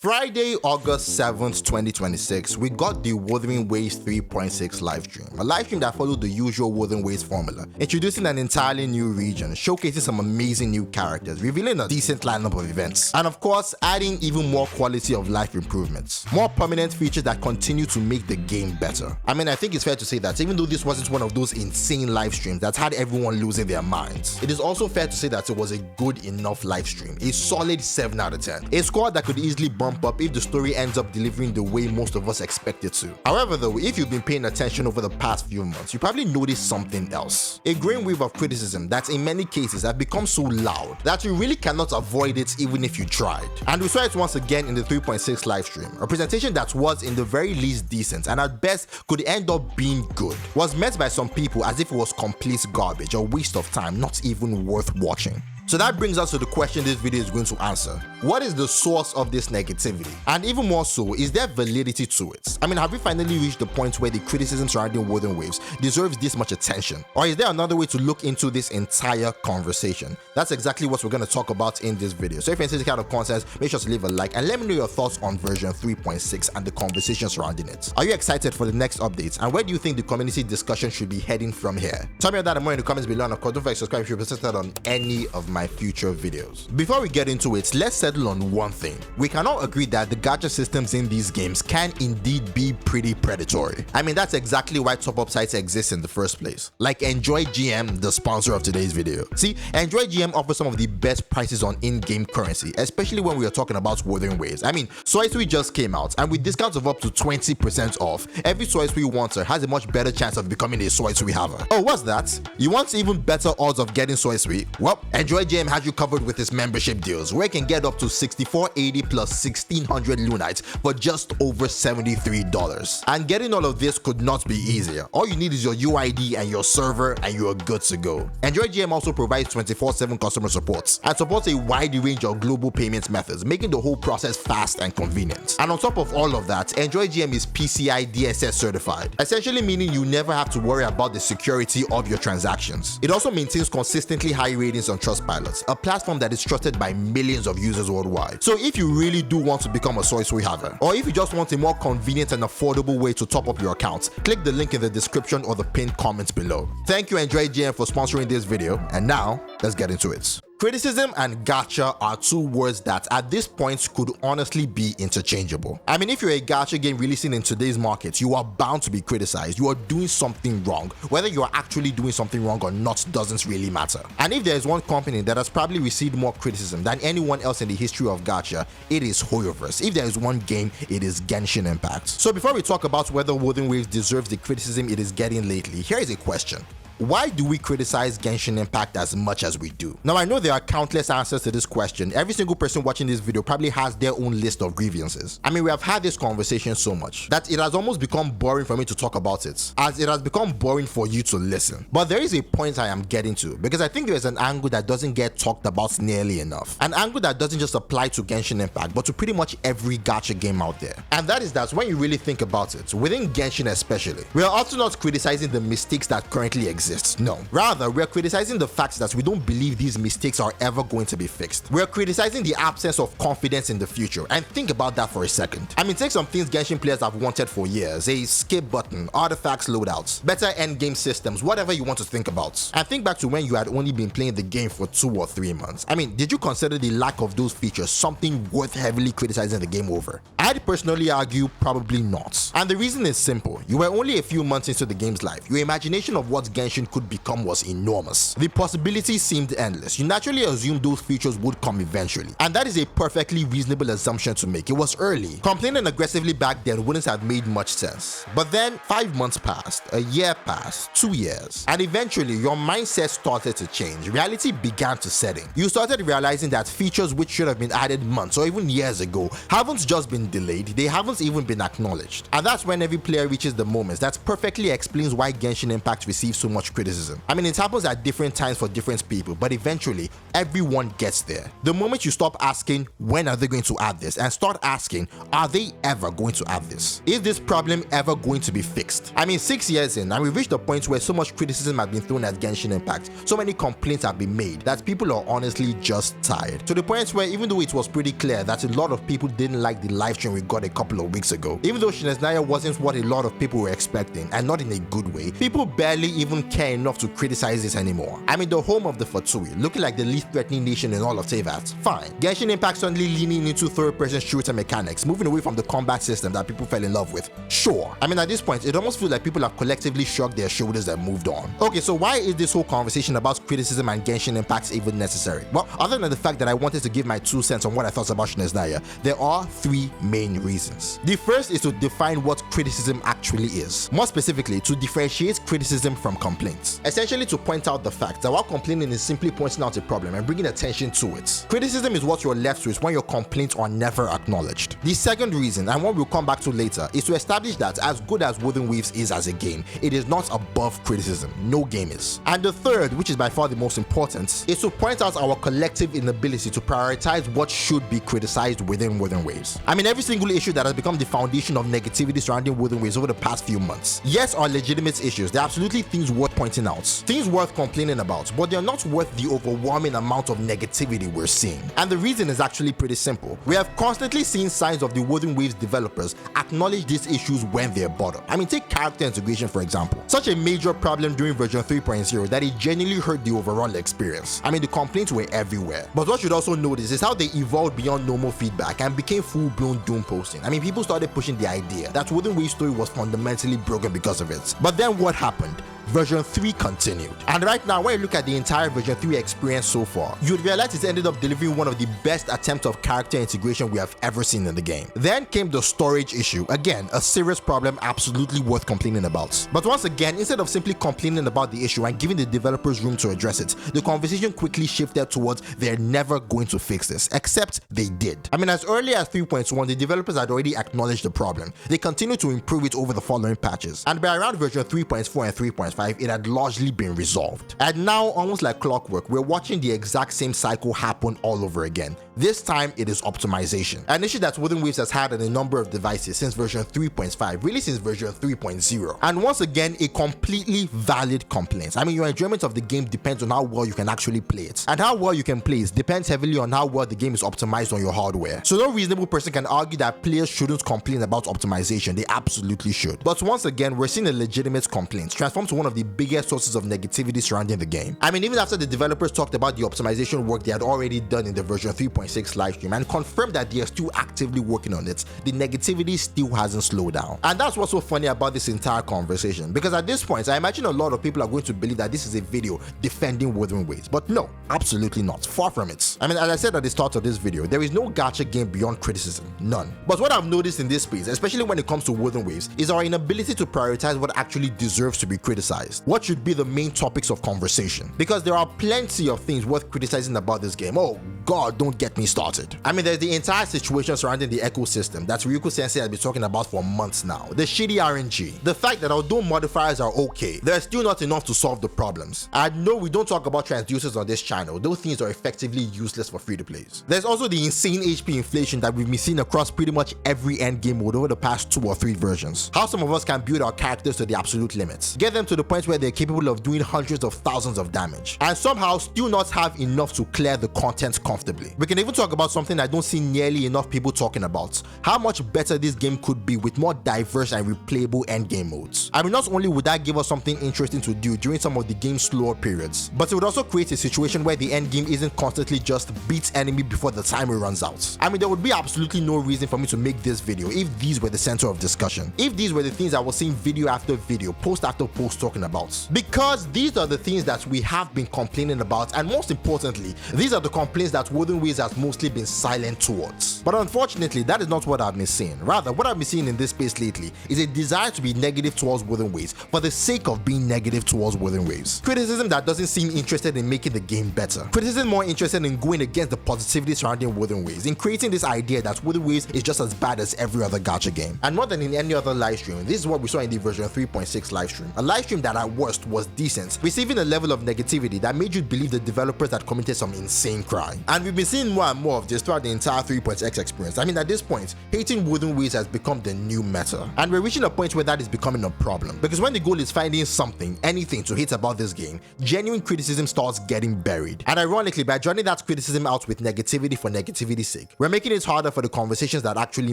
Friday, August 7th, 2026, we got the Wuthering Waves 3.6 livestream, a livestream that followed the usual Wuthering Waves formula, introducing an entirely new region, showcasing some amazing new characters, revealing a decent lineup of events, and of course, adding even more quality of life improvements, more permanent features that continue to make the game better. I mean, I think it's fair to say that even though this wasn't one of those insane live streams that had everyone losing their minds, it is also fair to say that it was a good enough live stream, a solid 7 out of 10, a score that could easily bump up if the story ends up delivering the way most of us expect it to. However though, if you've been paying attention over the past few months, you probably noticed something else. A growing wave of criticism that in many cases have become so loud that you really cannot avoid it even if you tried. And we saw it once again in the 3.6 livestream, a presentation that was in the very least decent and at best could end up being good, was met by some people as if it was complete garbage, a waste of time, not even worth watching. So that brings us to the question this video is going to answer. What is the source of this negativity? And even more so, is there validity to it? I mean, have we finally reached the point where the criticism surrounding Wuthering Waves deserves this much attention? Or is there another way to look into this entire conversation? That's exactly what we're going to talk about in this video. So if you're into this kind of content, make sure to leave a like and let me know your thoughts on version 3.6 and the conversation surrounding it. Are you excited for the next updates? And where do you think the community discussion should be heading from here? Tell me that and more in the comments below, and of course don't forget to subscribe if you're interested on any of my future videos. Before we get into it, let's settle on one thing. We can all agree that the gacha systems in these games can indeed be pretty predatory. I mean, that's exactly why top-up sites exist in the first place. Like Enjoy GM, the sponsor of today's video. See, Enjoy GM offers some of the best prices on in-game currency, especially when we are talking about Wuthering Waves. I mean, Soisui just came out, and with discounts of up to 20% off, every Soisui wanter has a much better chance of becoming a Soisui haver. Oh, what's that? You want even better odds of getting Soisui? Well, Enjoy GM has you covered with his membership deals, where you can get up to 6480 plus 1600 Lunites for just over $73. And getting all of this could not be easier. All you need is your UID and your server and you are good to go. Enjoy GM also provides 24/7 customer support and supports a wide range of global payment methods, making the whole process fast and convenient. And on top of all of that, Enjoy GM is PCI DSS certified, essentially meaning you never have to worry about the security of your transactions. It also maintains consistently high ratings on Trustpilot, a platform that is trusted by millions of users worldwide. So if you really do want to become a Soisui haver, or if you just want a more convenient and affordable way to top up your account, click the link in the description or the pinned comments below. Thank you Enjoy GM for sponsoring this video, and now let's get into it. Criticism and gacha are two words that at this point could honestly be interchangeable. I mean, if you're a gacha game releasing in today's market, you are bound to be criticized. You are doing something wrong. Whether you are actually doing something wrong or not doesn't really matter. And if there's one company that has probably received more criticism than anyone else in the history of gacha, it is Hoyoverse. If there is one game, it is Genshin Impact. So before we talk about whether Wuthering Waves deserves the criticism it is getting lately, here is a question. Why do we criticize Genshin Impact as much as we do? Now, I know there are countless answers to this question. Every single person watching this video probably has their own list of grievances. I mean, we have had this conversation so much that it has almost become boring for me to talk about it, as it has become boring for you to listen. But there is a point I am getting to, because I think there's an angle that doesn't get talked about nearly enough. An angle that doesn't just apply to Genshin Impact, but to pretty much every gacha game out there. And that is that when you really think about it, within Genshin especially, we are also not criticizing the mistakes that currently exist. No, rather we're criticizing the fact that we don't believe these mistakes are ever going to be fixed. We're criticizing the absence of confidence in the future, and think about that for a second. I mean, take some things Genshin players have wanted for years: a skip button, artifacts loadouts, better endgame systems, whatever you want to think about. And think back to when you had only been playing the game for 2 or 3 months. I mean, did you consider the lack of those features something worth heavily criticizing the game over? I'd personally argue probably not. And the reason is simple. You were only a few months into the game's life. Your imagination of what Genshin could become was enormous. The possibilities seemed endless. You naturally assumed those features would come eventually, and that is a perfectly reasonable assumption to make. It was early. Complaining aggressively back then wouldn't have made much sense. But then 5 months passed, a year passed, 2 years, and eventually your mindset started to change. Reality began to set in. You started realizing that features which should have been added months or even years ago haven't just been delayed, they haven't even been acknowledged. And that's when every player reaches the moment that perfectly explains why Genshin Impact receives so much criticism. I mean, it happens at different times for different people, but eventually everyone gets there. The moment you stop asking when are they going to add this and start asking, are they ever going to add this? Is this problem ever going to be fixed? I mean, 6 years in, and we've reached a point where so much criticism has been thrown at Genshin Impact, so many complaints have been made that people are honestly just tired. To the point where even though it was pretty clear that a lot of people didn't like the live stream we got a couple of weeks ago, even though Shinesnaya wasn't what a lot of people were expecting, and not in a good way, people barely even care enough to criticize this anymore. I mean, the home of the Fatsui, looking like the least threatening nation in all of Teyvat, fine. Genshin Impact suddenly leaning into third-person shooter mechanics, moving away from the combat system that people fell in love with. Sure. I mean, at this point, it almost feels like people have collectively shrugged their shoulders and moved on. Okay, so why is this whole conversation about criticism and Genshin Impact even necessary? Well, other than the fact that I wanted to give my 2 cents on what I thought about Shinesnaya, there are 3 main reasons. The first is to define what criticism actually is. More specifically, to differentiate criticism from complaints. Essentially, to point out the fact that while complaining is simply pointing out a problem and bringing attention to it, criticism is what you're left with when your complaints are never acknowledged. The second reason, and one we'll come back to later, is to establish that as good as Wuthering Waves is as a game, it is not above criticism. No game is. And the third, which is by far the most important, is to point out our collective inability to prioritize what should be criticized within Wuthering Waves. I mean, every single issue that has become the foundation of negativity surrounding Wuthering Waves over the past few months, yes, are legitimate issues. They're absolutely things worth pointing out, things worth complaining about, but they're not worth the overwhelming amount of negativity we're seeing. And the reason is actually pretty simple. We have constantly seen signs of the Wuthering Waves developers acknowledge these issues when they're brought up. I mean, take character integration for example. Such a major problem during version 3.0 that it genuinely hurt the overall experience. I mean, the complaints were everywhere. But what you'd also notice is how they evolved beyond normal feedback and became full-blown doom posting. I mean, people started pushing the idea that Wuthering Waves story was fundamentally broken because of it. But then what happened? Version 3 continued. And right now, when you look at the entire version 3 experience so far, you'd realize it ended up delivering one of the best attempts of character integration we have ever seen in the game. Then came the storage issue. Again, a serious problem absolutely worth complaining about. But once again, instead of simply complaining about the issue and giving the developers room to address it, the conversation quickly shifted towards they're never going to fix this, except they did. I mean, as early as 3.1, the developers had already acknowledged the problem. They continued to improve it over the following patches. And by around version 3.4 and 3.5, it had largely been resolved. And now, almost like clockwork, we're watching the exact same cycle happen all over again. This time, it is optimization. An issue that Wuthering Waves has had on a number of devices since version 3.5, really since version 3.0. And once again, a completely valid complaint. I mean, your enjoyment of the game depends on how well you can actually play it. And how well you can play it depends heavily on how well the game is optimized on your hardware. So no reasonable person can argue that players shouldn't complain about optimization. They absolutely should. But once again, we're seeing a legitimate complaint transform to one of the biggest sources of negativity surrounding the game. I mean, even after the developers talked about the optimization work they had already done in the version 3.6 livestream and confirmed that they are still actively working on it, the negativity still hasn't slowed down. And that's what's so funny about this entire conversation, because at this point, I imagine a lot of people are going to believe that this is a video defending Wuthering Waves, but no, absolutely not. Far from it. I mean, as I said at the start of this video, there is no gacha game beyond criticism. None. But what I've noticed in this space, especially when it comes to Wuthering Waves, is our inability to prioritize what actually deserves to be criticized. What should be the main topics of conversation? Because there are plenty of things worth criticizing about this game. Oh God, don't get me started. I mean, there's the entire situation surrounding the ecosystem that Ryuko Sensei has been talking about for months now. The shitty RNG. The fact that although modifiers are okay, they're still not enough to solve the problems. I know we don't talk about transducers on this channel. Those things are effectively useless for free-to-plays. There's also the insane HP inflation that we've been seeing across pretty much every endgame mode over the past 2 or 3 versions. How some of us can build our characters to the absolute limits, get them to the point where they're capable of doing hundreds of thousands of damage, and somehow still not have enough to clear the content comfortably. We can even talk about something I don't see nearly enough people talking about: how much better this game could be with more diverse and replayable endgame modes. I mean, not only would that give us something interesting to do during some of the game's slower periods, but it would also create a situation where the endgame isn't constantly just beat enemy before the timer runs out. I mean, there would be absolutely no reason for me to make this video if these were the center of discussion. If these were the things I was seeing video after video, post after post talk talking about. Because these are the things that we have been complaining about, and most importantly, these are the complaints that Wuthering Waves has mostly been silent towards. But unfortunately, that is not what I've been seeing. Rather, what I've been seeing in this space lately is a desire to be negative towards Wuthering Waves for the sake of being negative towards Wuthering Waves. Criticism that doesn't seem interested in making the game better. Criticism more interested in going against the positivity surrounding Wuthering Waves, in creating this idea that Wuthering Waves is just as bad as every other gacha game. And more than in any other livestream, this is what we saw in the version 3.6 livestream. A livestream that at worst was decent, receiving a level of negativity that made you believe the developers had committed some insane crime. And we've been seeing more and more of this throughout the entire 3.x experience. I mean, at this point, hating Wuthering Waves has become the new meta. And we're reaching a point where that is becoming a problem. Because when the goal is finding something, anything to hate about this game, genuine criticism starts getting buried. And ironically, by drowning that criticism out with negativity for negativity's sake, we're making it harder for the conversations that actually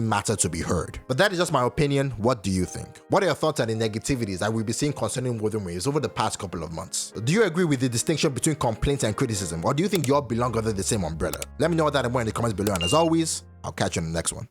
matter to be heard. But that is just my opinion. What do you think? What are your thoughts on the negativities that we've been seeing concerning Wuthering Waves over the past couple of months? Do you agree with the distinction between complaints and criticism, or do you think you all belong under the same umbrella? Let me know that and more in the comments below, and as always, I'll catch you in the next one.